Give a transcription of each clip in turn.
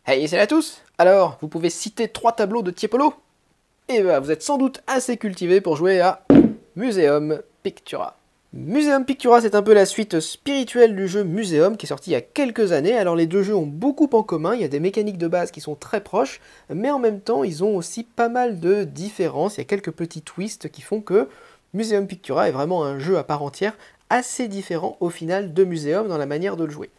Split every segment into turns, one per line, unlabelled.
Hey, salut à tous! Alors, vous pouvez citer 3 tableaux de Tiepolo? Et bah, vous êtes sans doute assez cultivé pour jouer à Museum Pictura. Museum Pictura, c'est un peu la suite spirituelle du jeu Museum qui est sorti il y a quelques années. Alors les deux jeux ont beaucoup en commun, il y a des mécaniques de base qui sont très proches, mais en même temps ils ont aussi pas mal de différences, il y a quelques petits twists qui font que Museum Pictura est vraiment un jeu à part entière, assez différent au final de Museum dans la manière de le jouer.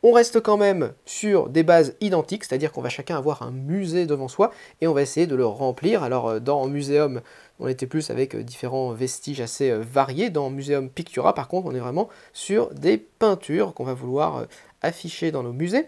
On reste quand même sur des bases identiques, c'est-à-dire qu'on va chacun avoir un musée devant soi et on va essayer de le remplir. Alors dans Museum, on était plus avec différents vestiges assez variés. Dans Museum Pictura, par contre, on est vraiment sur des peintures qu'on va vouloir afficher dans nos musées.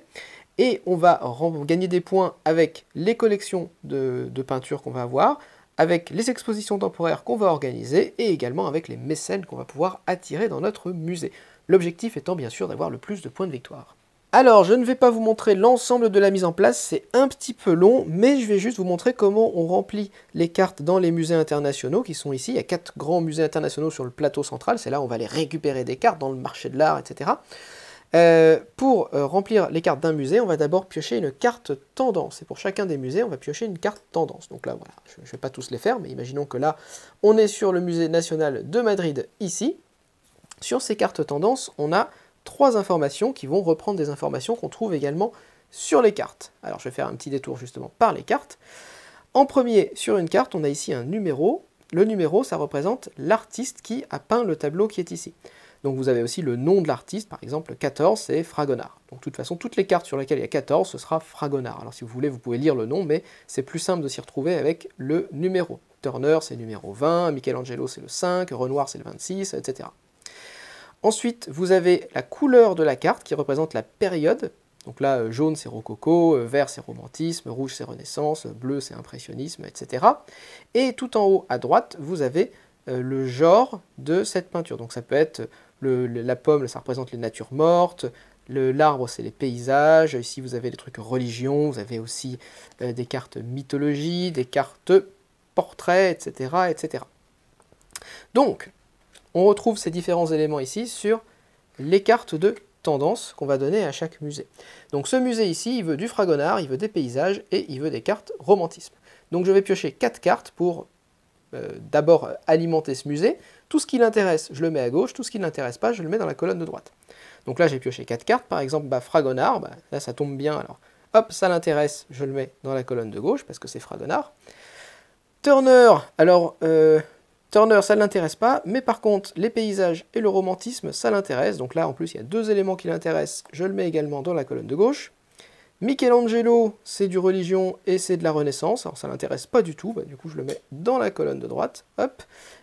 Et on va gagner des points avec les collections de peintures qu'on va avoir, avec les expositions temporaires qu'on va organiser et également avec les mécènes qu'on va pouvoir attirer dans notre musée. L'objectif étant bien sûr d'avoir le plus de points de victoire. Alors, je ne vais pas vous montrer l'ensemble de la mise en place, c'est un petit peu long, mais je vais juste vous montrer comment on remplit les cartes dans les musées internationaux qui sont ici. Il y a 4 grands musées internationaux sur le plateau central, c'est là où on va aller récupérer des cartes dans le marché de l'art, etc. Pour remplir les cartes d'un musée, on va d'abord piocher une carte tendance. Et pour chacun des musées, on va piocher une carte tendance. Donc là, voilà, je ne vais pas tous les faire, mais imaginons que là, on est sur le musée national de Madrid, ici. Sur ces cartes tendances, on a 3 informations qui vont reprendre des informations qu'on trouve également sur les cartes. Alors je vais faire un petit détour justement par les cartes. En premier, sur une carte, on a ici un numéro. Le numéro, ça représente l'artiste qui a peint le tableau qui est ici. Donc vous avez aussi le nom de l'artiste, par exemple 14, c'est Fragonard. Donc de toute façon, toutes les cartes sur lesquelles il y a 14, ce sera Fragonard. Alors si vous voulez, vous pouvez lire le nom, mais c'est plus simple de s'y retrouver avec le numéro. Turner, c'est le numéro 20, Michelangelo, c'est le 5, Renoir, c'est le 26, etc. Ensuite, vous avez la couleur de la carte qui représente la période. Donc là, jaune c'est rococo, vert c'est romantisme, rouge c'est renaissance, bleu c'est impressionnisme, etc. Et tout en haut à droite, vous avez le genre de cette peinture. Donc ça peut être la pomme, ça représente les natures mortes, l'arbre c'est les paysages, ici vous avez des trucs religion, vous avez aussi des cartes mythologie, des cartes portraits, etc. etc. Donc, on retrouve ces différents éléments ici sur les cartes de tendance qu'on va donner à chaque musée. Donc ce musée ici, il veut du Fragonard, il veut des paysages et il veut des cartes romantisme. Donc je vais piocher 4 cartes pour d'abord alimenter ce musée. Tout ce qui l'intéresse, je le mets à gauche, tout ce qui ne l'intéresse pas, je le mets dans la colonne de droite. Donc là j'ai pioché 4 cartes, par exemple Fragonard, là ça tombe bien, alors hop, ça l'intéresse, je le mets dans la colonne de gauche parce que c'est Fragonard. Turner, alors Turner, ça ne l'intéresse pas, mais par contre, les paysages et le romantisme, ça l'intéresse. Donc là, en plus, il y a 2 éléments qui l'intéressent. Je le mets également dans la colonne de gauche. Michelangelo, c'est du religion et c'est de la Renaissance. Alors ça ne l'intéresse pas du tout. Du coup, je le mets dans la colonne de droite. Hop.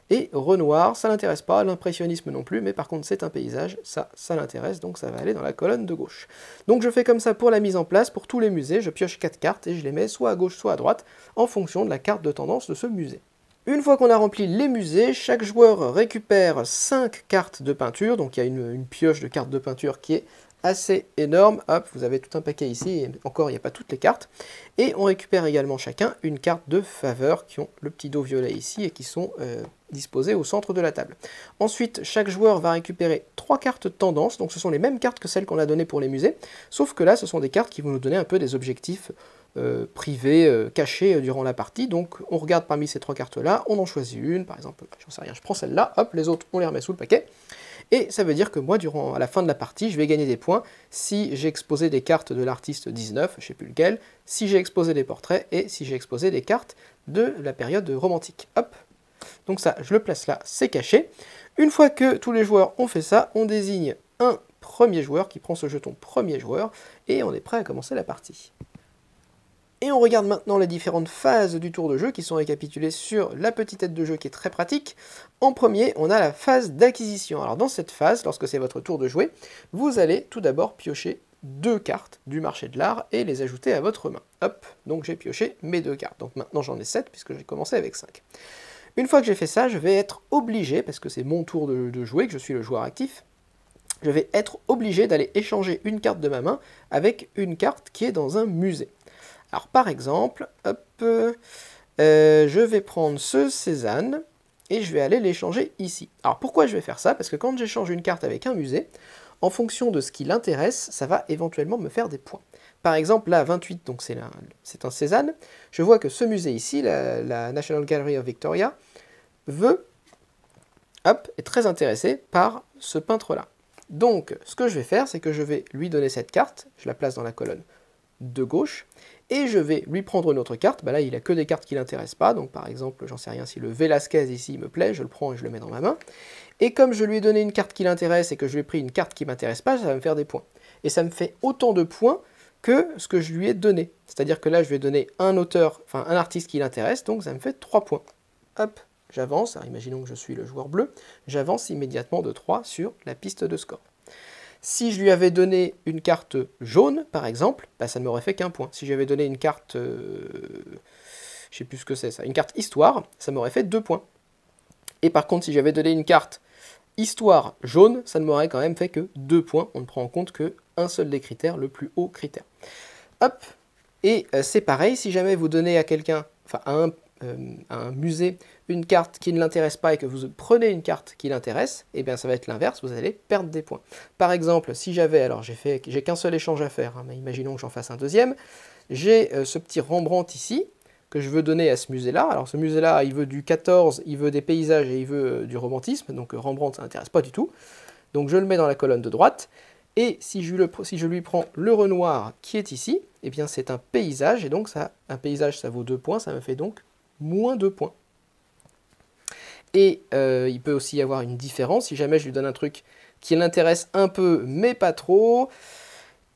Et Renoir, ça ne l'intéresse pas. L'impressionnisme non plus. Mais par contre, c'est un paysage. Ça l'intéresse. Donc ça va aller dans la colonne de gauche. Donc je fais comme ça pour la mise en place. Pour tous les musées, je pioche 4 cartes et je les mets soit à gauche, soit à droite, en fonction de la carte de tendance de ce musée. Une fois qu'on a rempli les musées, chaque joueur récupère 5 cartes de peinture, donc il y a une pioche de cartes de peinture qui est assez énorme. Hop, vous avez tout un paquet ici, et encore il n'y a pas toutes les cartes. Et on récupère également chacun une carte de faveur qui ont le petit dos violet ici et qui sont disposées au centre de la table. Ensuite, chaque joueur va récupérer 3 cartes tendance, donc ce sont les mêmes cartes que celles qu'on a données pour les musées, sauf que là ce sont des cartes qui vont nous donner un peu des objectifs privés, cachés durant la partie. Donc on regarde parmi ces 3 cartes là, on en choisit une, par exemple, j'en sais rien, je prends celle-là, hop, les autres on les remet sous le paquet. Et ça veut dire que moi, à la fin de la partie, je vais gagner des points si j'ai exposé des cartes de l'artiste 19, je ne sais plus lequel, si j'ai exposé des portraits et si j'ai exposé des cartes de la période romantique. Hop, donc ça, je le place là, c'est caché. Une fois que tous les joueurs ont fait ça, on désigne un premier joueur qui prend ce jeton premier joueur et on est prêt à commencer la partie. Et on regarde maintenant les différentes phases du tour de jeu qui sont récapitulées sur la petite aide de jeu qui est très pratique. En premier, on a la phase d'acquisition. Alors dans cette phase, lorsque c'est votre tour de jouer, vous allez tout d'abord piocher 2 cartes du marché de l'art et les ajouter à votre main. Hop, donc j'ai pioché mes 2 cartes. Donc maintenant j'en ai 7 puisque j'ai commencé avec 5. Une fois que j'ai fait ça, je vais être obligé, parce que c'est mon tour de jouer, que je suis le joueur actif, je vais être obligé d'aller échanger une carte de ma main avec une carte qui est dans un musée. Alors par exemple, hop, je vais prendre ce Cézanne et je vais aller l'échanger ici. Alors pourquoi je vais faire ça? Parce que quand j'échange une carte avec un musée, en fonction de ce qui l'intéresse, ça va éventuellement me faire des points. par exemple, là, 28, donc c'est un Cézanne, je vois que ce musée ici, la National Gallery of Victoria, est très intéressé par ce peintre-là. Donc, ce que je vais faire, c'est que je vais lui donner cette carte, je la place dans la colonne de gauche, et je vais lui prendre une autre carte. Bah là, il n'a que des cartes qui ne l'intéressent pas, donc par exemple, j'en sais rien, si le Velasquez ici me plaît, je le prends et je le mets dans ma main. Et comme je lui ai donné une carte qui l'intéresse et que je lui ai pris une carte qui ne m'intéresse pas, ça va me faire des points. Et ça me fait autant de points que ce que je lui ai donné. C'est-à-dire que là, je vais donner un auteur, enfin un artiste qui l'intéresse, donc ça me fait 3 points. Hop, j'avance, alors imaginons que je suis le joueur bleu, j'avance immédiatement de 3 sur la piste de score. Si je lui avais donné une carte jaune, par exemple, bah, ça ne m'aurait fait qu'un point. Si j'avais donné une carte, je sais plus ce que c'est ça, une carte histoire, ça m'aurait fait 2 points. Et par contre, si j'avais donné une carte histoire jaune, ça ne m'aurait quand même fait que 2 points. On ne prend en compte qu'un seul des critères, le plus haut critère. Hop, et c'est pareil, si jamais vous donnez à quelqu'un, enfin à un musée, une carte qui ne l'intéresse pas et que vous prenez une carte qui l'intéresse, et bien ça va être l'inverse, vous allez perdre des points. Par exemple, si j'avais, alors j'ai qu'un seul échange à faire, hein, mais imaginons que j'en fasse un deuxième, j'ai ce petit Rembrandt ici, que je veux donner à ce musée-là. Alors ce musée-là, il veut du 14, il veut des paysages et il veut du romantisme, donc Rembrandt ça n'intéresse pas du tout. Donc je le mets dans la colonne de droite, et si je lui prends le Renoir qui est ici, eh bien c'est un paysage, et donc un paysage ça vaut 2 points, ça me fait donc moins 2 points. Et il peut aussi y avoir une différence, si jamais je lui donne un truc qui l'intéresse un peu, mais pas trop.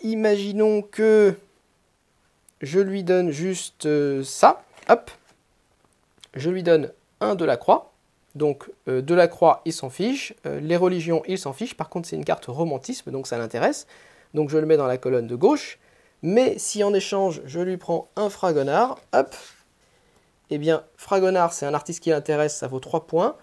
Imaginons que je lui donne juste ça, hop, je lui donne un Delacroix, donc Delacroix il s'en fiche, les religions il s'en fiche, par contre c'est une carte romantisme, donc ça l'intéresse, donc je le mets dans la colonne de gauche, mais si en échange je lui prends un Fragonard, hop, eh bien Fragonard c'est un artiste qui l'intéresse, ça vaut 3 points,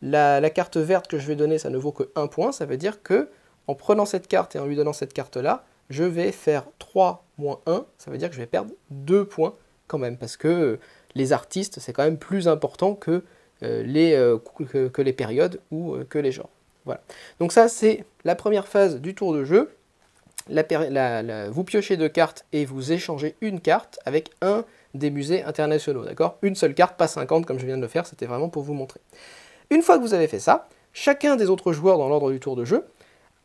la carte verte que je vais donner ça ne vaut que 1 point, ça veut dire que en prenant cette carte et en lui donnant cette carte là, je vais faire 3 moins 1, ça veut dire que je vais perdre 2 points quand même, parce que les artistes, c'est quand même plus important que les périodes ou que les genres. Voilà. Donc ça, c'est la première phase du tour de jeu. Vous piochez 2 cartes et vous échangez une carte avec un des musées internationaux, d'accord? Une seule carte, pas 50 comme je viens de le faire, c'était vraiment pour vous montrer. Une fois que vous avez fait ça, chacun des autres joueurs dans l'ordre du tour de jeu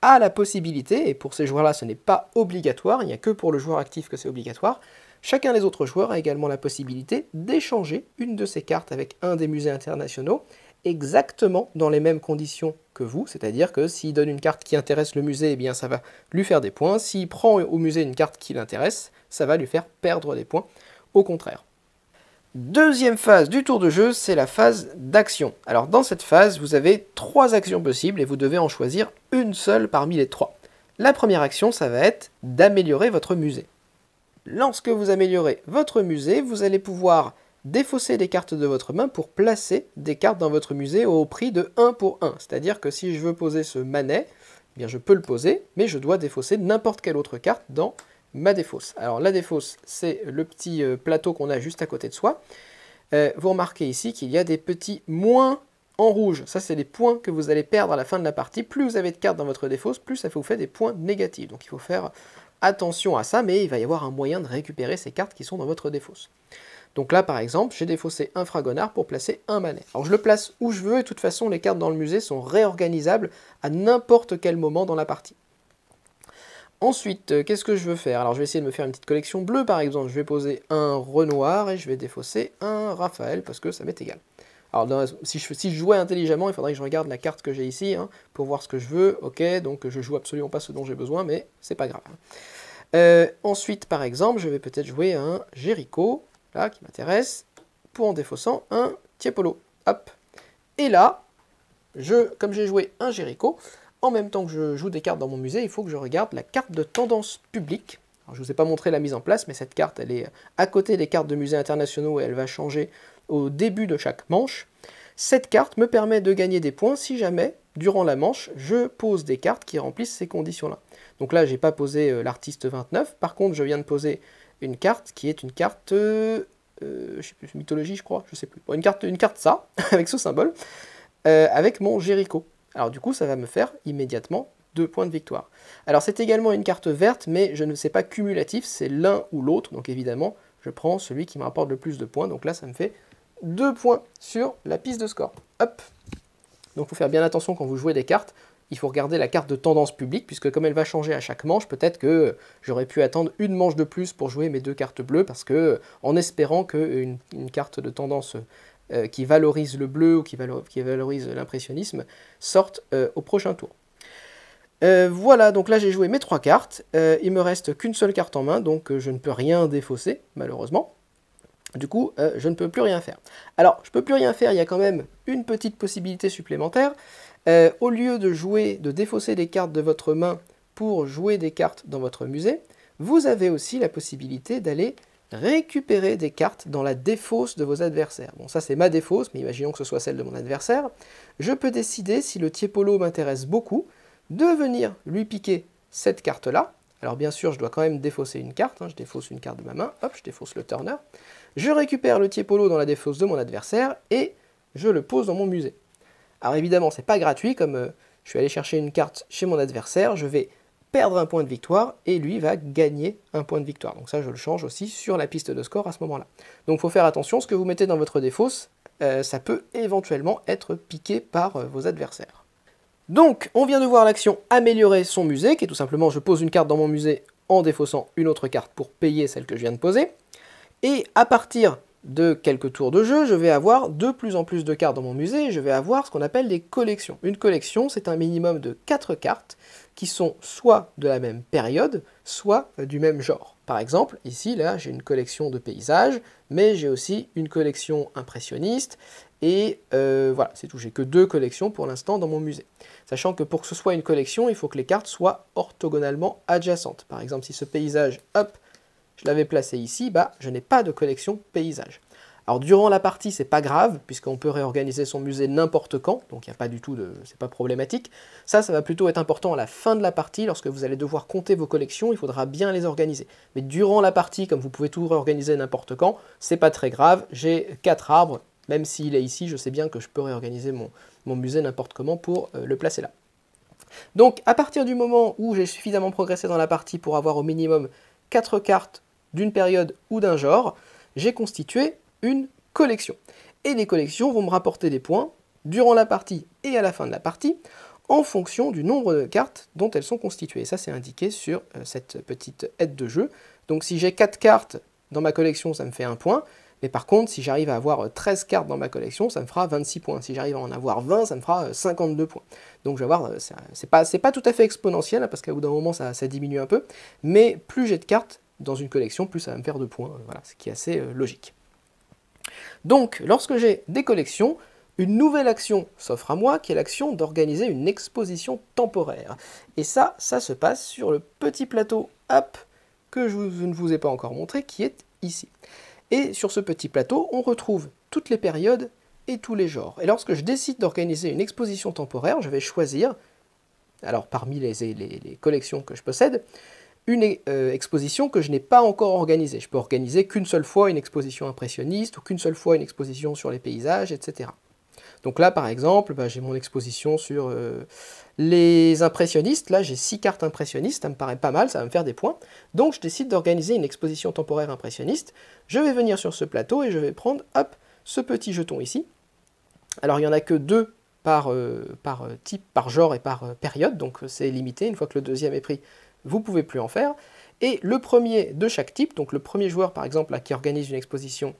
a la possibilité, et pour ces joueurs-là ce n'est pas obligatoire, il n'y a que pour le joueur actif que c'est obligatoire, chacun des autres joueurs a également la possibilité d'échanger une de ces cartes avec un des musées internationaux, exactement dans les mêmes conditions que vous, c'est-à-dire que s'il donne une carte qui intéresse le musée, eh bien ça va lui faire des points, s'il prend au musée une carte qui l'intéresse, ça va lui faire perdre des points, au contraire. Deuxième phase du tour de jeu, c'est la phase d'action. Alors dans cette phase, vous avez 3 actions possibles et vous devez en choisir une seule parmi les 3. La première action, ça va être d'améliorer votre musée. Lorsque vous améliorez votre musée, vous allez pouvoir défausser des cartes de votre main pour placer des cartes dans votre musée au prix de 1 pour 1. C'est-à-dire que si je veux poser ce Manet, eh bien je peux le poser, mais je dois défausser n'importe quelle autre carte dans ma défausse. Alors la défausse, c'est le petit plateau qu'on a juste à côté de soi. Vous remarquez ici qu'il y a des petits moins en rouge. Ça, c'est les points que vous allez perdre à la fin de la partie. Plus vous avez de cartes dans votre défausse, plus ça vous fait des points négatifs. Donc il faut faire attention à ça, mais il va y avoir un moyen de récupérer ces cartes qui sont dans votre défausse. Donc là, par exemple, j'ai défaussé un Fragonard pour placer un Manet. Alors je le place où je veux, et de toute façon, les cartes dans le musée sont réorganisables à n'importe quel moment dans la partie. Ensuite, qu'est-ce que je veux faire? Alors je vais essayer de me faire une petite collection bleue par exemple. Je vais poser un Renoir et je vais défausser un Raphaël parce que ça m'est égal. Alors si je jouais intelligemment, il faudrait que je regarde la carte que j'ai ici hein, pour voir ce que je veux. Ok, donc je joue absolument pas ce dont j'ai besoin, mais c'est pas grave. Ensuite, par exemple, je vais peut-être jouer un Géricault, là, qui m'intéresse, pour en défaussant un Tiepolo. Hop. Et là, comme j'ai joué un Géricault, en même temps que je joue des cartes dans mon musée, il faut que je regarde la carte de tendance publique. Alors, je ne vous ai pas montré la mise en place, mais cette carte, elle est à côté des cartes de musées internationaux et elle va changer au début de chaque manche. Cette carte me permet de gagner des points si jamais, durant la manche, je pose des cartes qui remplissent ces conditions-là. Donc là, je n'ai pas posé l'artiste 29, par contre, je viens de poser une carte qui est une carte, je sais plus, mythologie, je crois, je sais plus. Bon, une carte ça, avec ce symbole, avec mon Géricault. Alors du coup, ça va me faire immédiatement 2 points de victoire. Alors c'est également une carte verte, mais je ne sais pas cumulatif, c'est l'un ou l'autre, donc évidemment, je prends celui qui me rapporte le plus de points, donc là ça me fait 2 points sur la piste de score. Hop. Donc il faut faire bien attention quand vous jouez des cartes, il faut regarder la carte de tendance publique, puisque comme elle va changer à chaque manche, peut-être que j'aurais pu attendre une manche de plus pour jouer mes 2 cartes bleues, parce que en espérant qu'une carte de tendance qui valorise le bleu ou qui valorise l'impressionnisme sorte au prochain tour. Voilà, donc là j'ai joué mes 3 cartes, il me reste qu'une seule carte en main, donc je ne peux rien défausser, malheureusement. Du coup, je ne peux plus rien faire. Alors, je ne peux plus rien faire, il y a quand même une petite possibilité supplémentaire. Au lieu de défausser des cartes de votre main pour jouer des cartes dans votre musée, vous avez aussi la possibilité d'aller récupérer des cartes dans la défausse de vos adversaires. Bon, ça c'est ma défausse, mais imaginons que ce soit celle de mon adversaire. Je peux décider, si le Tiepolo m'intéresse beaucoup, de venir lui piquer cette carte-là. Alors bien sûr, je dois quand même défausser une carte, je défausse une carte de ma main, hop, je défausse le turner. Je récupère le Tiepolo dans la défausse de mon adversaire et je le pose dans mon musée. Alors évidemment, c'est pas gratuit, comme je suis allé chercher une carte chez mon adversaire, je vais perdre un point de victoire et lui va gagner un point de victoire. Donc ça, je le change aussi sur la piste de score à ce moment-là. Donc il faut faire attention, ce que vous mettez dans votre défausse, ça peut éventuellement être piqué par vos adversaires. Donc, on vient de voir l'action améliorer son musée, qui est tout simplement je pose une carte dans mon musée en défaussant une autre carte pour payer celle que je viens de poser. Et à partir de quelques tours de jeu, je vais avoir de plus en plus de cartes dans mon musée, et je vais avoir ce qu'on appelle des collections. Une collection, c'est un minimum de 4 cartes qui sont soit de la même période, soit du même genre. Par exemple, ici, là, j'ai une collection de paysages, mais j'ai aussi une collection impressionniste, et voilà, c'est tout. J'ai que 2 collections pour l'instant dans mon musée. Sachant que pour que ce soit une collection, il faut que les cartes soient orthogonalement adjacentes. Par exemple, si ce paysage, hop, je l'avais placé ici, bah, je n'ai pas de collection paysage. Alors durant la partie, c'est pas grave, puisqu'on peut réorganiser son musée n'importe quand, donc il n'y a pas du tout de... c'est pas problématique. Ça va plutôt être important à la fin de la partie, lorsque vous allez devoir compter vos collections, il faudra bien les organiser. Mais durant la partie, comme vous pouvez tout réorganiser n'importe quand, c'est pas très grave, j'ai 4 arbres, même s'il est ici, je sais bien que je peux réorganiser mon musée n'importe comment pour le placer là. Donc à partir du moment où j'ai suffisamment progressé dans la partie pour avoir au minimum 4 cartes d'une période ou d'un genre, j'ai constitué une collection. Et les collections vont me rapporter des points durant la partie et à la fin de la partie, en fonction du nombre de cartes dont elles sont constituées. Et ça, c'est indiqué sur cette petite aide de jeu. Donc si j'ai 4 cartes dans ma collection, ça me fait 1 point. Mais par contre, si j'arrive à avoir 13 cartes dans ma collection, ça me fera 26 points. Si j'arrive à en avoir 20, ça me fera 52 points. Donc je vais voir, c'est pas tout à fait exponentiel, hein, parce qu'au bout d'un moment, ça diminue un peu. Mais plus j'ai de cartes dans une collection, plus ça va me faire de points. Voilà, ce qui est assez logique. Donc, lorsque j'ai des collections, une nouvelle action s'offre à moi, qui est l'action d'organiser une exposition temporaire. Et ça se passe sur le petit plateau hop, que je ne vous ai pas encore montré, qui est ici. Et sur ce petit plateau, on retrouve toutes les périodes et tous les genres. Et lorsque je décide d'organiser une exposition temporaire, je vais choisir, alors parmi les collections que je possède, une exposition que je n'ai pas encore organisée. Je peux organiser qu'une seule fois une exposition impressionniste, ou qu'une seule fois une exposition sur les paysages, etc. Donc là, par exemple, j'ai mon exposition sur les impressionnistes. Là, j'ai 6 cartes impressionnistes, ça me paraît pas mal, ça va me faire des points. Donc je décide d'organiser une exposition temporaire impressionniste. Je vais venir sur ce plateau et je vais prendre, hop, ce petit jeton ici. Alors il n'y en a que 2 par type, par genre et par période, donc c'est limité. Une fois que le deuxième est pris, vous ne pouvez plus en faire. Et le premier de chaque type, donc le premier joueur par exemple là, qui organise une exposition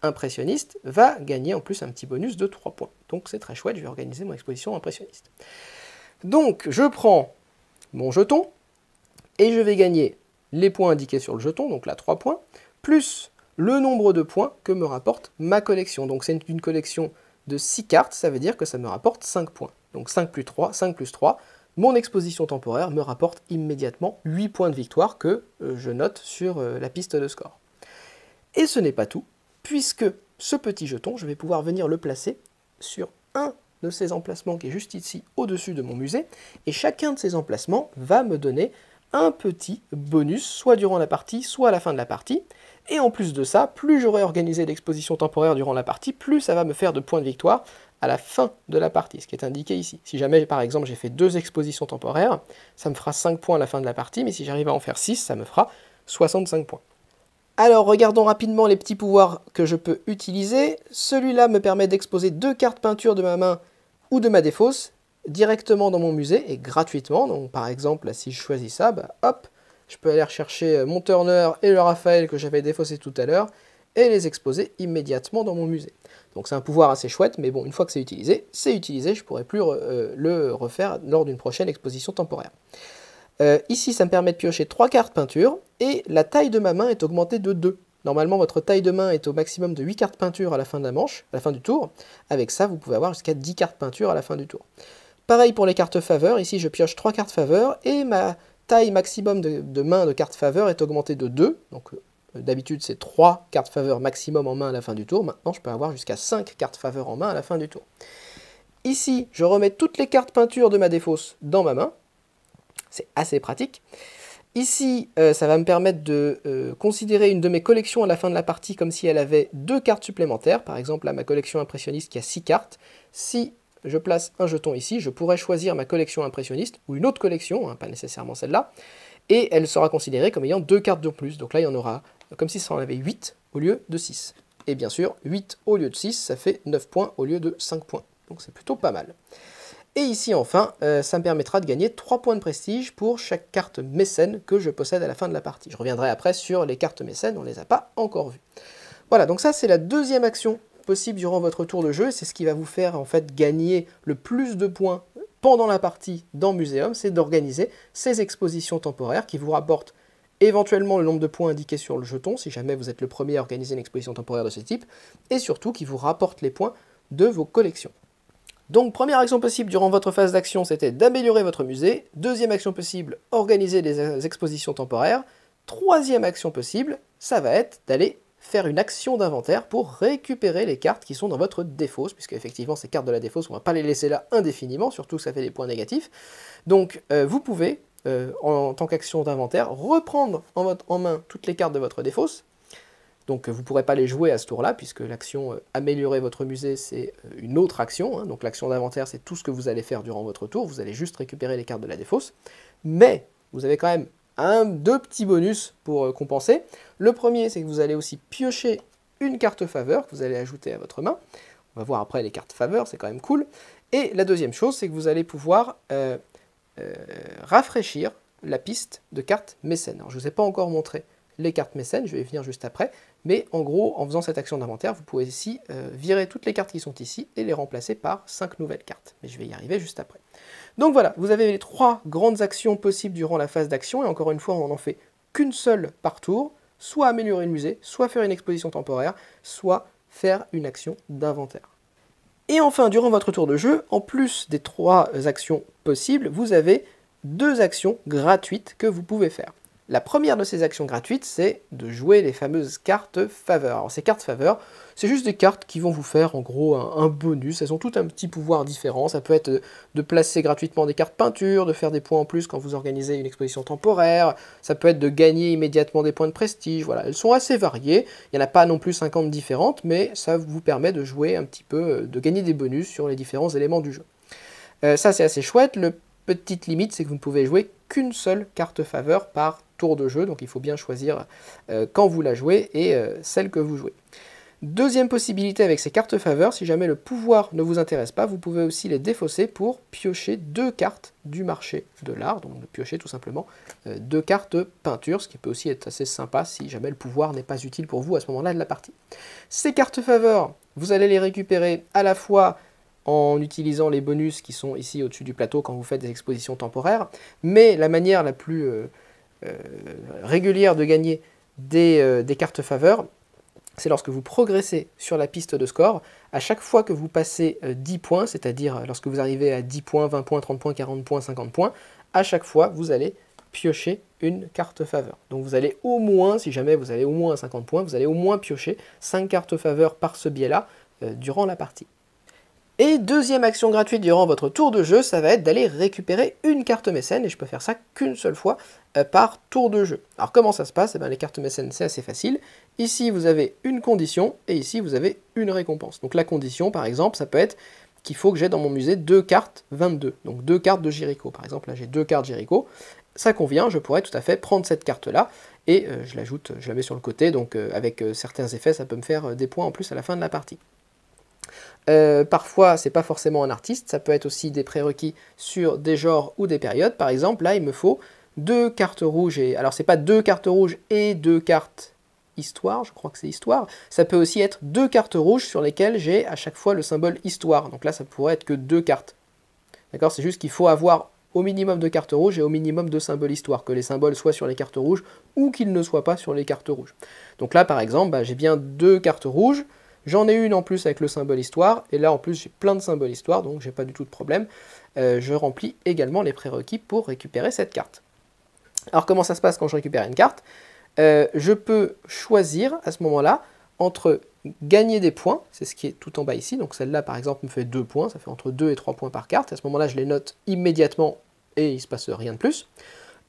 impressionniste, va gagner en plus un petit bonus de 3 points. Donc c'est très chouette, je vais organiser mon exposition impressionniste. Donc je prends mon jeton, et je vais gagner les points indiqués sur le jeton, donc là 3 points, plus le nombre de points que me rapporte ma collection. Donc c'est une collection de 6 cartes, ça veut dire que ça me rapporte 5 points. Donc 5 plus 3, mon exposition temporaire me rapporte immédiatement 8 points de victoire que je note sur la piste de score. Et ce n'est pas tout, puisque ce petit jeton, je vais pouvoir venir le placer sur un de ces emplacements qui est juste ici au-dessus de mon musée, et chacun de ces emplacements va me donner un petit bonus, soit durant la partie, soit à la fin de la partie, et en plus de ça, plus j'aurai organisé d'expositions temporaires durant la partie, plus ça va me faire de points de victoire, à la fin de la partie, ce qui est indiqué ici. Si jamais, par exemple, j'ai fait 2 expositions temporaires, ça me fera 5 points à la fin de la partie, mais si j'arrive à en faire 6, ça me fera 65 points. Alors, regardons rapidement les petits pouvoirs que je peux utiliser. Celui-là me permet d'exposer 2 cartes peinture de ma main ou de ma défausse directement dans mon musée et gratuitement. Donc, par exemple, là, si je choisis ça, bah, hop, je peux aller rechercher mon Turner et le Raphaël que j'avais défaussé tout à l'heure et les exposer immédiatement dans mon musée. Donc c'est un pouvoir assez chouette, mais bon, une fois que c'est utilisé, je ne pourrai plus le refaire lors d'une prochaine exposition temporaire. Ici, ça me permet de piocher 3 cartes peinture, et la taille de ma main est augmentée de 2. Normalement, votre taille de main est au maximum de 8 cartes peinture à la fin de la manche, à la fin du tour. Avec ça, vous pouvez avoir jusqu'à 10 cartes peinture à la fin du tour. Pareil pour les cartes faveur, ici je pioche 3 cartes faveur, et ma taille maximum de main de cartes faveur est augmentée de 2. Donc d'habitude c'est 3 cartes faveur maximum en main à la fin du tour. Maintenant je peux avoir jusqu'à 5 cartes faveur en main à la fin du tour. Ici, je remets toutes les cartes peinture de ma défausse dans ma main. C'est assez pratique. Ici, ça va me permettre de considérer une de mes collections à la fin de la partie comme si elle avait 2 cartes supplémentaires. Par exemple, là, ma collection impressionniste qui a 6 cartes. Si je place un jeton ici, je pourrais choisir ma collection impressionniste ou une autre collection, hein, pas nécessairement celle-là, et elle sera considérée comme ayant 2 cartes de plus. Donc là, il y en aura comme si ça en avait 8 au lieu de 6. Et bien sûr, 8 au lieu de 6, ça fait 9 points au lieu de 5 points. Donc c'est plutôt pas mal. Et ici, enfin, ça me permettra de gagner 3 points de prestige pour chaque carte mécène que je possède à la fin de la partie. Je reviendrai après sur les cartes mécènes, on ne les a pas encore vues. Voilà, donc ça c'est la deuxième action possible durant votre tour de jeu. C'est ce qui va vous faire en fait gagner le plus de points pendant la partie dans Muséum, c'est d'organiser ces expositions temporaires qui vous rapportent éventuellement le nombre de points indiqués sur le jeton, si jamais vous êtes le premier à organiser une exposition temporaire de ce type, et surtout qui vous rapportent les points de vos collections. Donc première action possible durant votre phase d'action, c'était d'améliorer votre musée. Deuxième action possible, organiser des expositions temporaires. Troisième action possible, ça va être d'aller faire une action d'inventaire pour récupérer les cartes qui sont dans votre défausse, puisque effectivement ces cartes de la défausse, on ne va pas les laisser là indéfiniment, surtout que ça fait des points négatifs. Donc vous pouvez, en tant qu'action d'inventaire, reprendre en main toutes les cartes de votre défausse. Donc vous ne pourrez pas les jouer à ce tour-là, puisque l'action améliorer votre musée, c'est une autre action. Hein. Donc l'action d'inventaire, c'est tout ce que vous allez faire durant votre tour. Vous allez juste récupérer les cartes de la défausse. Mais vous avez quand même deux petits bonus pour compenser. Le premier, c'est que vous allez aussi piocher une carte faveur que vous allez ajouter à votre main. On va voir après les cartes faveur, c'est quand même cool. Et la deuxième chose, c'est que vous allez pouvoir rafraîchir la piste de cartes mécènes. Alors je ne vous ai pas encore montré les cartes mécènes, je vais y venir juste après, mais en gros, en faisant cette action d'inventaire, vous pouvez ici virer toutes les cartes qui sont ici et les remplacer par 5 nouvelles cartes. Mais je vais y arriver juste après. Donc voilà, vous avez les 3 grandes actions possibles durant la phase d'action, et encore une fois, on n'en fait qu'une seule par tour, soit améliorer le musée, soit faire une exposition temporaire, soit faire une action d'inventaire. Et enfin, durant votre tour de jeu, en plus des 3 actions possibles, vous avez 2 actions gratuites que vous pouvez faire. La première de ces actions gratuites, c'est de jouer les fameuses cartes faveur. Alors ces cartes faveur, c'est juste des cartes qui vont vous faire en gros un bonus. Elles ont tout un petit pouvoir différent. Ça peut être de placer gratuitement des cartes peinture, de faire des points en plus quand vous organisez une exposition temporaire. Ça peut être de gagner immédiatement des points de prestige. Voilà, elles sont assez variées. Il n'y en a pas non plus 50 différentes, mais ça vous permet de jouer un petit peu, de gagner des bonus sur les différents éléments du jeu. Ça c'est assez chouette. Le petite limite, c'est que vous ne pouvez jouer qu'une seule carte faveur par tour de jeu, donc il faut bien choisir quand vous la jouez et celle que vous jouez. Deuxième possibilité avec ces cartes faveur, si jamais le pouvoir ne vous intéresse pas, vous pouvez aussi les défausser pour piocher 2 cartes du marché de l'art, donc piocher tout simplement 2 cartes peinture, ce qui peut aussi être assez sympa si jamais le pouvoir n'est pas utile pour vous à ce moment-là de la partie. Ces cartes faveur, vous allez les récupérer à la fois en utilisant les bonus qui sont ici au-dessus du plateau quand vous faites des expositions temporaires, mais la manière la plus régulière de gagner des cartes faveur, c'est lorsque vous progressez sur la piste de score. À chaque fois que vous passez 10 points, c'est-à-dire lorsque vous arrivez à 10 points, 20 points, 30 points, 40 points, 50 points, à chaque fois vous allez piocher une carte faveur. Donc vous allez au moins, si jamais vous allez au moins à 50 points, vous allez au moins piocher 5 cartes faveur par ce biais-là durant la partie. Et deuxième action gratuite durant votre tour de jeu, ça va être d'aller récupérer une carte mécène, et je peux faire ça qu'une seule fois par tour de jeu. Alors comment ça se passe? Les cartes mécènes, c'est assez facile. Ici, vous avez une condition, et ici, vous avez une récompense. Donc la condition, par exemple, ça peut être qu'il faut que j'ai dans mon musée 2 cartes 22, donc 2 cartes de Jericho. Par exemple, là j'ai 2 cartes Jericho, ça convient, je pourrais tout à fait prendre cette carte-là, et je l'ajoute, je la mets sur le côté, donc avec certains effets, ça peut me faire des points en plus à la fin de la partie. Parfois, c'est pas forcément un artiste, ça peut être aussi des prérequis sur des genres ou des périodes. Par exemple, là, il me faut 2 cartes rouges, et alors c'est pas 2 cartes rouges et 2 cartes histoire, je crois que c'est histoire, ça peut aussi être 2 cartes rouges sur lesquelles j'ai à chaque fois le symbole histoire, donc là ça pourrait être que 2 cartes. D'accord, c'est juste qu'il faut avoir au minimum de cartes rouges et au minimum de symboles histoire, que les symboles soient sur les cartes rouges ou qu'ils ne soient pas sur les cartes rouges. Donc là par exemple, bah, j'ai bien 2 cartes rouges, j'en ai une en plus avec le symbole histoire, et là en plus j'ai plein de symboles histoire, donc j'ai pas du tout de problème. Je remplis également les prérequis pour récupérer cette carte. Alors comment ça se passe quand je récupère une carte? Je peux choisir à ce moment-là entre gagner des points, c'est ce qui est tout en bas ici, donc celle-là par exemple me fait 2 points, ça fait entre 2 et 3 points par carte, à ce moment-là je les note immédiatement et il ne se passe rien de plus.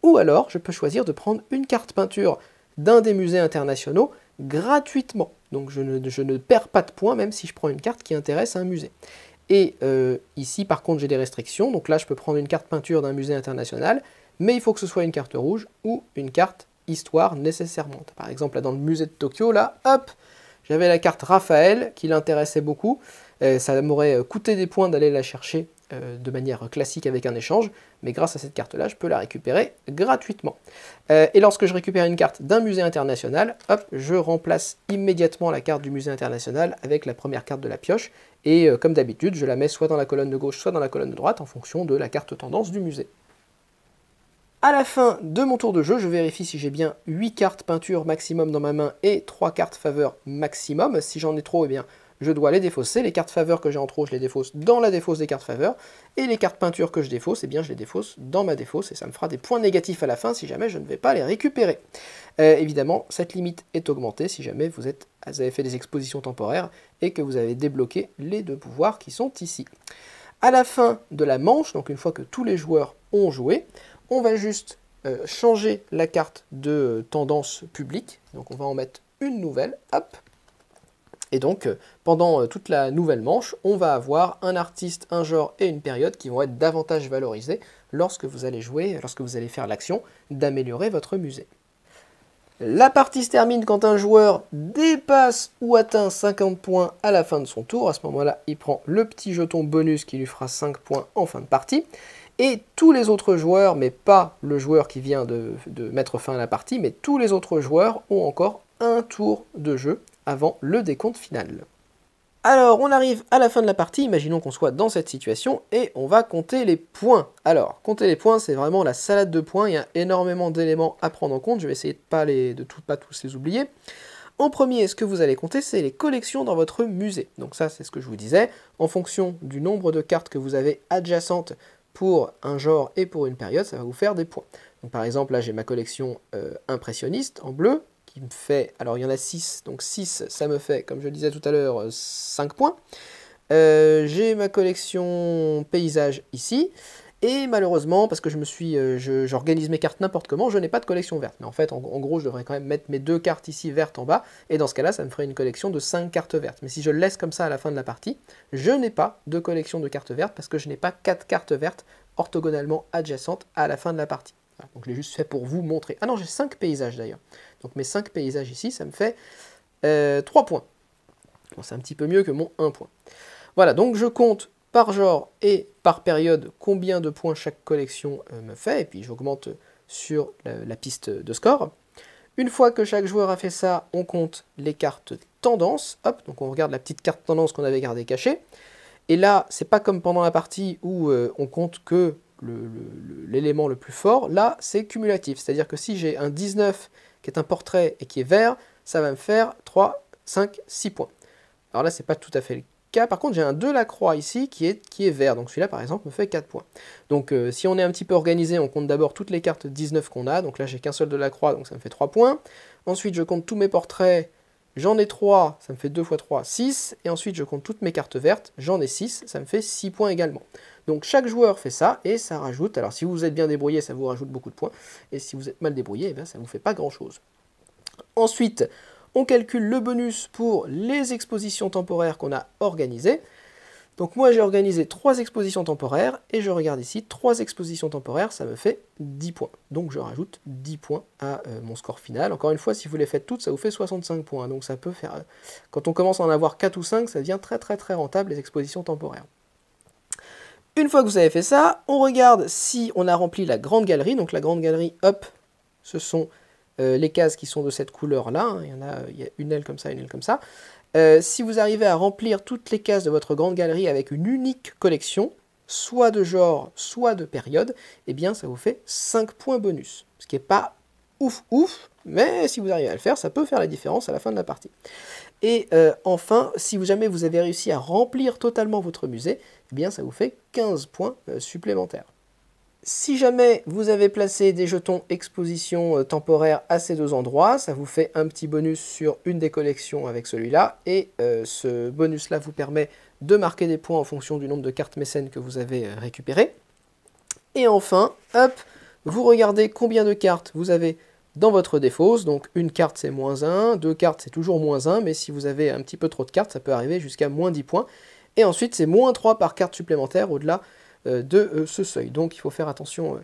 Ou alors je peux choisir de prendre une carte peinture d'un des musées internationaux gratuitement, donc je ne perds pas de points même si je prends une carte qui intéresse un musée. Et ici par contre j'ai des restrictions, donc là je peux prendre une carte peinture d'un musée international, mais il faut que ce soit une carte rouge ou une carte histoire nécessairement. Par exemple, là dans le musée de Tokyo, là, hop, j'avais la carte Raphaël qui l'intéressait beaucoup. Ça m'aurait coûté des points d'aller la chercher de manière classique avec un échange, mais grâce à cette carte-là, je peux la récupérer gratuitement. Et lorsque je récupère une carte d'un musée international, hop, je remplace immédiatement la carte du musée international avec la première carte de la pioche, et comme d'habitude, je la mets soit dans la colonne de gauche, soit dans la colonne de droite, en fonction de la carte tendance du musée. À la fin de mon tour de jeu, je vérifie si j'ai bien 8 cartes peinture maximum dans ma main et 3 cartes faveur maximum. Si j'en ai trop, eh bien, je dois les défausser. Les cartes faveur que j'ai en trop, je les défausse dans la défausse des cartes faveur. Et les cartes peinture que je défausse, eh bien, je les défausse dans ma défausse. Et ça me fera des points négatifs à la fin si jamais je ne vais pas les récupérer. Évidemment, cette limite est augmentée si jamais vous avez fait des expositions temporaires et que vous avez débloqué les 2 pouvoirs qui sont ici. À la fin de la manche, donc une fois que tous les joueurs ont joué, on va juste changer la carte de tendance publique, donc on va en mettre une nouvelle, hop, et donc pendant toute la nouvelle manche, on va avoir un artiste, un genre et une période qui vont être davantage valorisés lorsque vous allez jouer, lorsque vous allez faire l'action d'améliorer votre musée. La partie se termine quand un joueur dépasse ou atteint 50 points à la fin de son tour. À ce moment-là, il prend le petit jeton bonus qui lui fera 5 points en fin de partie. Et tous les autres joueurs, mais pas le joueur qui vient de mettre fin à la partie, mais tous les autres joueurs ont encore un tour de jeu avant le décompte final. Alors, on arrive à la fin de la partie, imaginons qu'on soit dans cette situation, et on va compter les points. Alors, compter les points, c'est vraiment la salade de points, il y a énormément d'éléments à prendre en compte, je vais essayer de pas tous les oublier. En premier, ce que vous allez compter, c'est les collections dans votre musée. Donc ça, c'est ce que je vous disais, en fonction du nombre de cartes que vous avez adjacentes pour un genre et pour une période, ça va vous faire des points. Donc par exemple, là j'ai ma collection impressionniste en bleu, qui me fait, alors il y en a 6, donc 6 ça me fait, comme je le disais tout à l'heure, 5 points. J'ai ma collection paysage ici, et malheureusement, parce que j'organise mes cartes n'importe comment, je n'ai pas de collection verte. Mais en fait, en gros, je devrais quand même mettre mes 2 cartes ici vertes en bas, et dans ce cas-là, ça me ferait une collection de 5 cartes vertes. Mais si je le laisse comme ça à la fin de la partie, je n'ai pas de collection de cartes vertes, parce que je n'ai pas 4 cartes vertes orthogonalement adjacentes à la fin de la partie. Voilà, donc je l'ai juste fait pour vous montrer. Ah non, j'ai 5 paysages d'ailleurs. Donc mes 5 paysages ici, ça me fait 3 points. Bon, c'est un petit peu mieux que mon 1 point. Voilà, donc je compte par genre et par période combien de points chaque collection me fait, et puis j'augmente sur la piste de score. Une fois que chaque joueur a fait ça, on compte les cartes tendance, hop, donc on regarde la petite carte tendance qu'on avait gardée cachée, et là, c'est pas comme pendant la partie où on compte que l'élément le plus fort, là c'est cumulatif, c'est-à-dire que si j'ai un 19 qui est un portrait et qui est vert, ça va me faire 3, 5, 6 points. Alors là, c'est pas tout à fait le cas. Par contre, j'ai un 2 la croix ici qui est vert. Donc celui-là, par exemple, me fait 4 points. Donc si on est un petit peu organisé, on compte d'abord toutes les cartes 19 qu'on a. Donc là, j'ai qu'un seul de la croix, donc ça me fait 3 points. Ensuite, je compte tous mes portraits. J'en ai 3, ça me fait 2 x 3, 6. Et ensuite, je compte toutes mes cartes vertes. J'en ai 6, ça me fait 6 points également. Donc chaque joueur fait ça et ça rajoute. Alors si vous êtes bien débrouillé, ça vous rajoute beaucoup de points. Et si vous êtes mal débrouillé, eh bien, ça ne vous fait pas grand-chose. Ensuite, on calcule le bonus pour les expositions temporaires qu'on a organisées. Donc moi j'ai organisé 3 expositions temporaires, et je regarde ici, 3 expositions temporaires, ça me fait 10 points. Donc je rajoute 10 points à mon score final. Encore une fois, si vous les faites toutes, ça vous fait 65 points. Donc ça peut faire... quand on commence à en avoir 4 ou 5, ça devient très très très rentable, les expositions temporaires. Une fois que vous avez fait ça, on regarde si on a rempli la grande galerie. Donc la grande galerie, hop, ce sont les cases qui sont de cette couleur-là. Hein. Il y a une aile comme ça, une aile comme ça. Si vous arrivez à remplir toutes les cases de votre grande galerie avec une unique collection, soit de genre, soit de période, eh bien ça vous fait 5 points bonus. Ce qui n'est pas ouf ouf, mais si vous arrivez à le faire, ça peut faire la différence à la fin de la partie. Et enfin, si jamais vous avez réussi à remplir totalement votre musée, eh bien ça vous fait 15 points supplémentaires. Si jamais vous avez placé des jetons exposition temporaire à ces deux endroits, ça vous fait un petit bonus sur une des collections avec celui-là, et ce bonus-là vous permet de marquer des points en fonction du nombre de cartes mécènes que vous avez récupérées. Et enfin, hop, vous regardez combien de cartes vous avez dans votre défausse. Donc une carte c'est -1, 2 cartes c'est toujours -1, mais si vous avez un petit peu trop de cartes, ça peut arriver jusqu'à -10 points. Et ensuite c'est -3 par carte supplémentaire au-delà de ce seuil. Donc il faut faire attention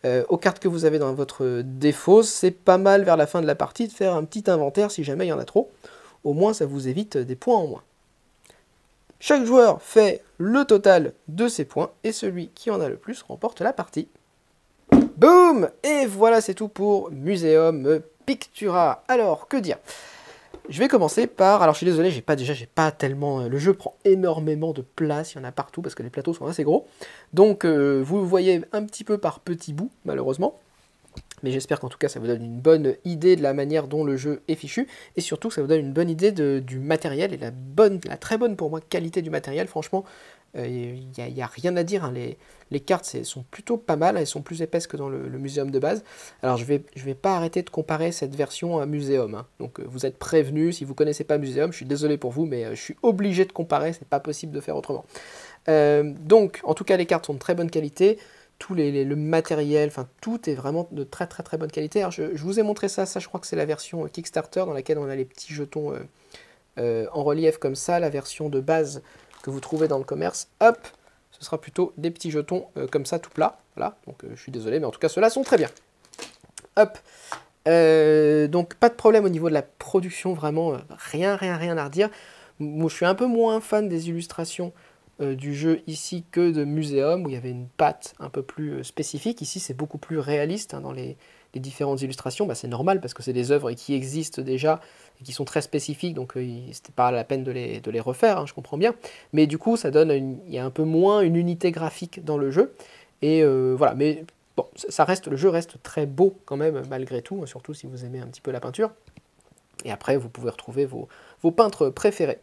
aux cartes que vous avez dans votre défausse. C'est pas mal vers la fin de la partie de faire un petit inventaire si jamais il y en a trop. Au moins ça vous évite des points en moins. Chaque joueur fait le total de ses points, et celui qui en a le plus remporte la partie. Boum! Et voilà, c'est tout pour Museum Pictura. Alors, que dire? Je vais commencer par... Alors, je suis désolé, j'ai pas tellement... Le jeu prend énormément de place, il y en a partout, parce que les plateaux sont assez gros. Donc, vous le voyez un petit peu par petits bouts, malheureusement. Mais j'espère qu'en tout cas, ça vous donne une bonne idée de la manière dont le jeu est fichu, et surtout que ça vous donne une bonne idée du matériel, et la très bonne, pour moi, qualité du matériel. Franchement, il n'y a rien à dire, hein. Les cartes sont plutôt pas mal, elles sont plus épaisses que dans le Muséum de base. Alors je vais pas arrêter de comparer cette version à Muséum, hein. Donc vous êtes prévenus, si vous connaissez pas Muséum, je suis désolé pour vous, mais je suis obligé de comparer, c'est pas possible de faire autrement. Donc en tout cas les cartes sont de très bonne qualité, le matériel, enfin tout est vraiment de très très très bonne qualité. Alors je vous ai montré ça je crois que c'est la version Kickstarter dans laquelle on a les petits jetons en relief comme ça, la version de base que vous trouvez dans le commerce, hop, ce sera plutôt des petits jetons comme ça, tout plat. Voilà, donc je suis désolé, mais en tout cas, ceux-là sont très bien. Hop, donc pas de problème au niveau de la production, vraiment, rien à redire. Moi, je suis un peu moins fan des illustrations du jeu ici que de Muséum, où il y avait une patte un peu plus spécifique. Ici, c'est beaucoup plus réaliste, hein, dans les différentes illustrations. Bah, c'est normal, parce que c'est des œuvres qui existent déjà, et qui sont très spécifiques, donc c'était pas la peine de les refaire, hein, je comprends bien. Mais du coup, ça donne il y a un peu moins une unité graphique dans le jeu. Et voilà, mais bon, le jeu reste très beau quand même, malgré tout, surtout si vous aimez un petit peu la peinture. Et après, vous pouvez retrouver vos peintres préférés.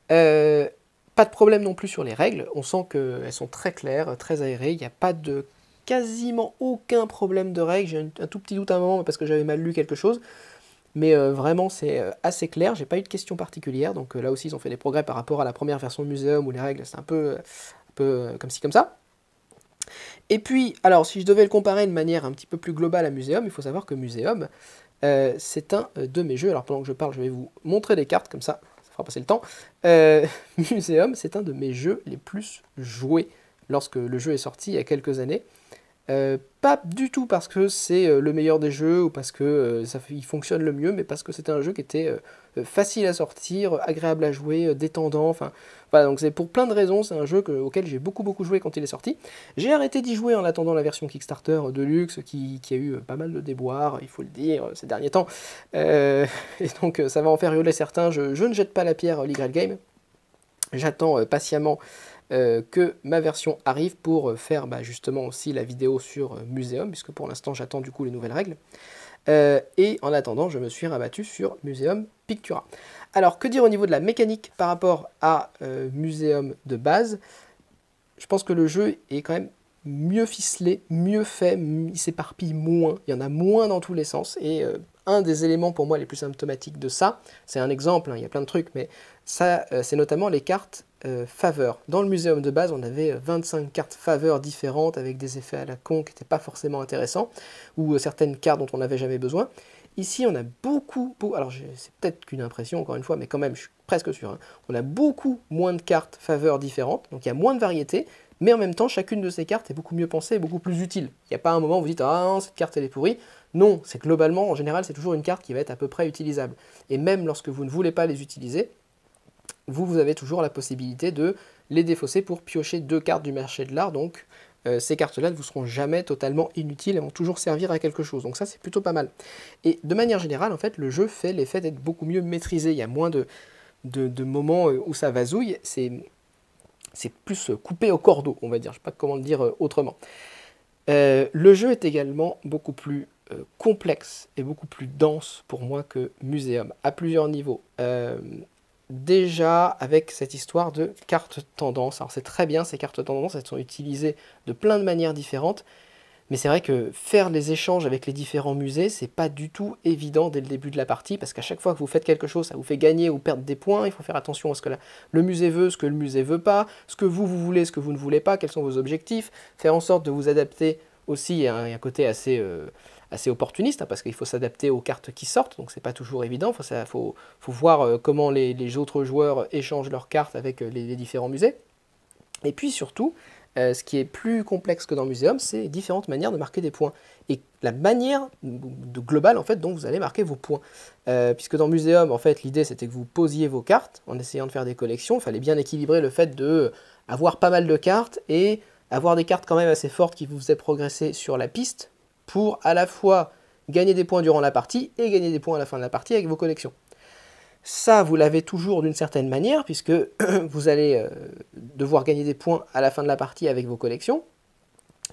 Pas de problème non plus sur les règles, on sent qu'elles sont très claires, très aérées, il n'y a pas de quasiment aucun problème de règles. J'ai un tout petit doute à un moment parce que j'avais mal lu quelque chose, mais vraiment c'est assez clair, j'ai pas eu de questions particulières, donc là aussi ils ont fait des progrès par rapport à la première version de Muséum où les règles c'est un peu comme ci comme ça. Et puis, alors si je devais le comparer de manière un petit peu plus globale à Muséum, il faut savoir que Muséum c'est un de mes jeux. Alors pendant que je parle, je vais vous montrer des cartes comme ça fera passer le temps. Muséum, c'est un de mes jeux les plus joués lorsque le jeu est sorti il y a quelques années. Pas du tout parce que c'est le meilleur des jeux ou parce que il fonctionne le mieux, mais parce que c'était un jeu qui était facile à sortir, agréable à jouer, détendant, enfin voilà, donc c'est pour plein de raisons, c'est un jeu auquel j'ai beaucoup joué quand il est sorti. J'ai arrêté d'y jouer en attendant la version Kickstarter de luxe qui a eu pas mal de déboires, il faut le dire, ces derniers temps, et donc ça va en faire hurler certains. Je ne jette pas la pierre Legal Game, j'attends patiemment que ma version arrive pour faire justement aussi la vidéo sur Muséum, puisque pour l'instant j'attends du coup les nouvelles règles. Et en attendant, je me suis rabattu sur Muséum Pictura. Alors, que dire au niveau de la mécanique par rapport à Muséum de base? Je pense que le jeu est quand même mieux ficelé, mieux fait, il s'éparpille moins, il y en a moins dans tous les sens, et un des éléments pour moi les plus symptomatiques de ça, c'est un exemple, hein, il y a plein de trucs, mais ça, c'est notamment les cartes faveurs. Dans le Muséum de base, on avait 25 cartes faveurs différentes avec des effets à la con qui n'étaient pas forcément intéressants, ou certaines cartes dont on n'avait jamais besoin. Ici, on a alors c'est peut-être qu'une impression, encore une fois, mais quand même, je suis presque sûr, hein. On a beaucoup moins de cartes faveurs différentes, donc il y a moins de variété, mais en même temps, chacune de ces cartes est beaucoup mieux pensée et beaucoup plus utile. Il n'y a pas un moment où vous dites « Ah non, cette carte, elle est pourrie ». Non, c'est globalement, en général, c'est toujours une carte qui va être à peu près utilisable. Et même lorsque vous ne voulez pas les utiliser, vous avez toujours la possibilité de les défausser pour piocher 2 cartes du marché de l'art, donc ces cartes-là ne vous seront jamais totalement inutiles, elles vont toujours servir à quelque chose, donc ça c'est plutôt pas mal. Et de manière générale, en fait, le jeu fait l'effet d'être beaucoup mieux maîtrisé, il y a moins de moments où ça vasouille, c'est plus coupé au cordeau, on va dire, je ne sais pas comment le dire autrement. Le jeu est également beaucoup plus complexe et beaucoup plus dense pour moi que Muséum, à plusieurs niveaux. Déjà avec cette histoire de cartes tendance. Alors c'est très bien, ces cartes tendance, elles sont utilisées de plein de manières différentes, mais c'est vrai que faire les échanges avec les différents musées, c'est pas du tout évident dès le début de la partie, parce qu'à chaque fois que vous faites quelque chose, ça vous fait gagner ou perdre des points, il faut faire attention à ce que le musée veut, ce que le musée veut pas, ce que vous voulez, ce que vous ne voulez pas, quels sont vos objectifs, faire en sorte de vous adapter aussi, il y a un côté assez opportuniste, hein, parce qu'il faut s'adapter aux cartes qui sortent, donc c'est pas toujours évident, faut voir comment les autres joueurs échangent leurs cartes avec les différents musées. Et puis surtout, ce qui est plus complexe que dans Muséum, c'est différentes manières de marquer des points. Et la manière globale en fait, dont vous allez marquer vos points. Puisque dans Muséum, en fait, l'idée c'était que vous posiez vos cartes en essayant de faire des collections. Il fallait bien équilibrer le fait de avoir pas mal de cartes et avoir des cartes quand même assez fortes qui vous faisaient progresser sur la piste, pour à la fois gagner des points durant la partie et gagner des points à la fin de la partie avec vos collections. Ça, vous l'avez toujours d'une certaine manière, puisque vous allez devoir gagner des points à la fin de la partie avec vos collections,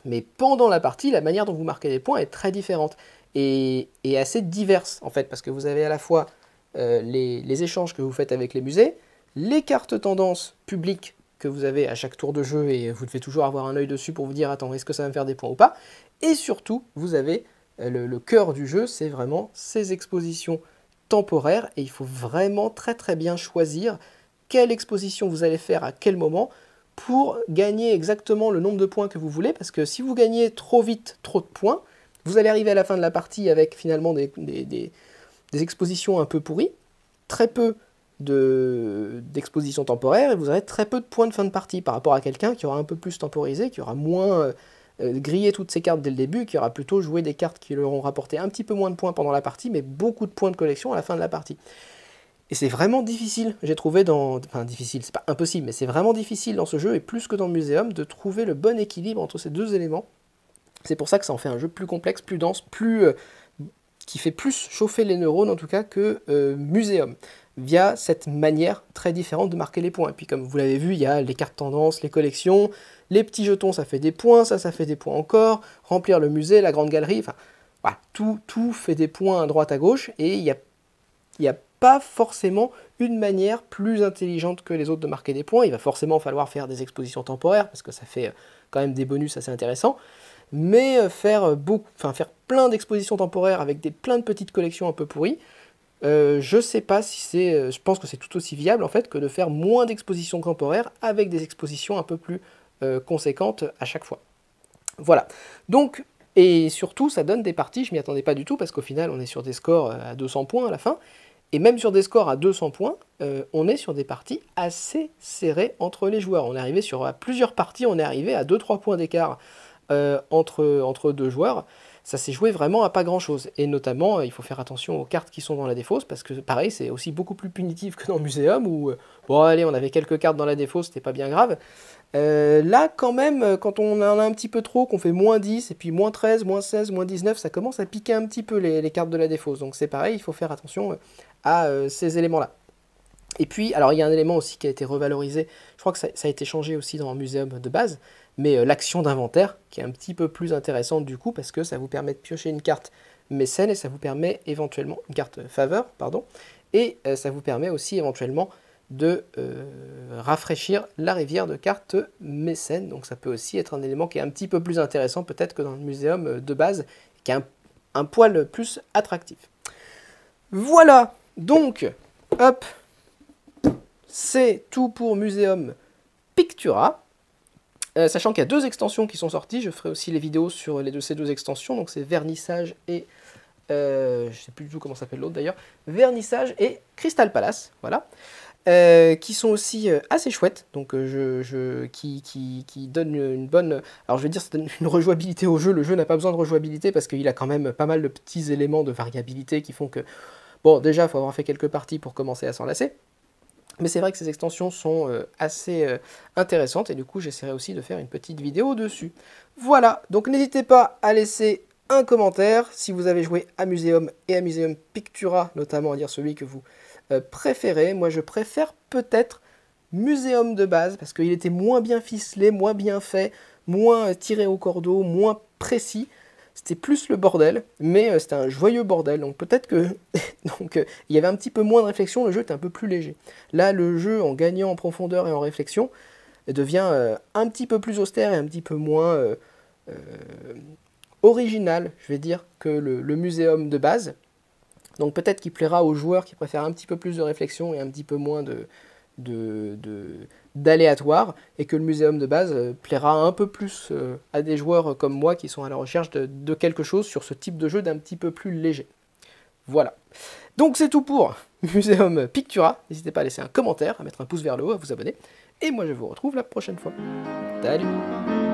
mais pendant la partie, la manière dont vous marquez des points est très différente, et assez diverse, en fait, parce que vous avez à la fois les échanges que vous faites avec les musées, les cartes tendances publiques que vous avez à chaque tour de jeu, et vous devez toujours avoir un œil dessus pour vous dire « Attends, est-ce que ça va me faire des points ou pas ?» Et surtout, vous avez le cœur du jeu, c'est vraiment ces expositions temporaires, et il faut vraiment très très bien choisir quelle exposition vous allez faire à quel moment pour gagner exactement le nombre de points que vous voulez, parce que si vous gagnez trop vite trop de points, vous allez arriver à la fin de la partie avec finalement des expositions un peu pourries, très peu d'expositions temporaires, et vous aurez très peu de points de fin de partie par rapport à quelqu'un qui aura un peu plus temporisé, qui aura moins grillé toutes ses cartes dès le début, qui aura plutôt joué des cartes qui leur ont rapporté un petit peu moins de points pendant la partie, mais beaucoup de points de collection à la fin de la partie. Et c'est vraiment difficile, j'ai trouvé enfin difficile, c'est pas impossible, mais c'est vraiment difficile dans ce jeu, et plus que dans Muséum, de trouver le bon équilibre entre ces deux éléments. C'est pour ça que ça en fait un jeu plus complexe, plus dense, qui fait plus chauffer les neurones en tout cas que Muséum, via cette manière très différente de marquer les points. Et puis comme vous l'avez vu, il y a les cartes tendances, les collections, les petits jetons ça fait des points, ça fait des points encore, remplir le musée, la grande galerie, enfin voilà, tout fait des points à droite à gauche, et il n'y a pas forcément une manière plus intelligente que les autres de marquer des points. Il va forcément falloir faire des expositions temporaires, parce que ça fait quand même des bonus assez intéressants, mais faire plein d'expositions temporaires avec plein de petites collections un peu pourries, je sais pas si c'est... je pense que c'est tout aussi viable en fait que de faire moins d'expositions temporaires avec des expositions un peu plus conséquentes à chaque fois. Voilà. Donc, et surtout, ça donne des parties, je m'y attendais pas du tout, parce qu'au final, on est sur des scores à 200 points à la fin, et même sur des scores à 200 points, on est sur des parties assez serrées entre les joueurs. On est arrivé sur plusieurs parties, on est arrivé à 2-3 points d'écart entre deux joueurs. Ça s'est joué vraiment à pas grand chose, et notamment il faut faire attention aux cartes qui sont dans la défausse, parce que pareil c'est aussi beaucoup plus punitif que dans Muséum, où bon allez on avait quelques cartes dans la défausse, c'était pas bien grave. Là quand même, quand on en a un petit peu trop, qu'on fait moins 10, et puis moins 13, moins 16, moins 19, ça commence à piquer un petit peu les cartes de la défausse, donc c'est pareil, il faut faire attention à ces éléments-là. Et puis, alors il y a un élément aussi qui a été revalorisé, je crois que ça a été changé aussi dans Muséum de base, mais l'action d'inventaire, qui est un petit peu plus intéressante du coup, parce que ça vous permet de piocher une carte mécène, et ça vous permet éventuellement, une carte faveur, pardon, et ça vous permet aussi éventuellement de rafraîchir la rivière de cartes mécène, donc ça peut aussi être un élément qui est un petit peu plus intéressant peut-être que dans le Muséum de base, qui est un poil plus attractif. Voilà, donc, hop, c'est tout pour Muséum Pictura. Sachant qu'il y a 2 extensions qui sont sorties, je ferai aussi les vidéos sur ces 2 extensions, donc c'est Vernissage et je sais plus du tout comment s'appelle l'autre d'ailleurs, Vernissage et Crystal Palace, voilà. Qui sont aussi assez chouettes, donc qui donnent une bonne... Alors je vais dire, ça donne une rejouabilité au jeu. Le jeu n'a pas besoin de rejouabilité parce qu'il a quand même pas mal de petits éléments de variabilité qui font que... Bon, déjà, il faut avoir fait quelques parties pour commencer à s'en lasser. Mais c'est vrai que ces extensions sont assez intéressantes et du coup, j'essaierai aussi de faire une petite vidéo dessus. Voilà, donc n'hésitez pas à laisser un commentaire si vous avez joué à Museum et à Museum Pictura, notamment à dire celui que vous préférez. Moi, je préfère peut-être Museum de base, parce qu'il était moins bien ficelé, moins bien fait, moins tiré au cordeau, moins précis. C'était plus le bordel, mais c'était un joyeux bordel, donc peut-être que il y avait un petit peu moins de réflexion, le jeu était un peu plus léger. Là, le jeu, en gagnant en profondeur et en réflexion, devient un petit peu plus austère et un petit peu moins original, je vais dire, que le Museum de base. Donc peut-être qu'il plaira aux joueurs qui préfèrent un petit peu plus de réflexion et un petit peu moins d'aléatoire, et que le muséum de base plaira un peu plus à des joueurs comme moi qui sont à la recherche de quelque chose sur ce type de jeu d'un petit peu plus léger. Voilà. Donc c'est tout pour Museum Pictura. N'hésitez pas à laisser un commentaire, à mettre un pouce vers le haut, à vous abonner. Et moi je vous retrouve la prochaine fois. Salut!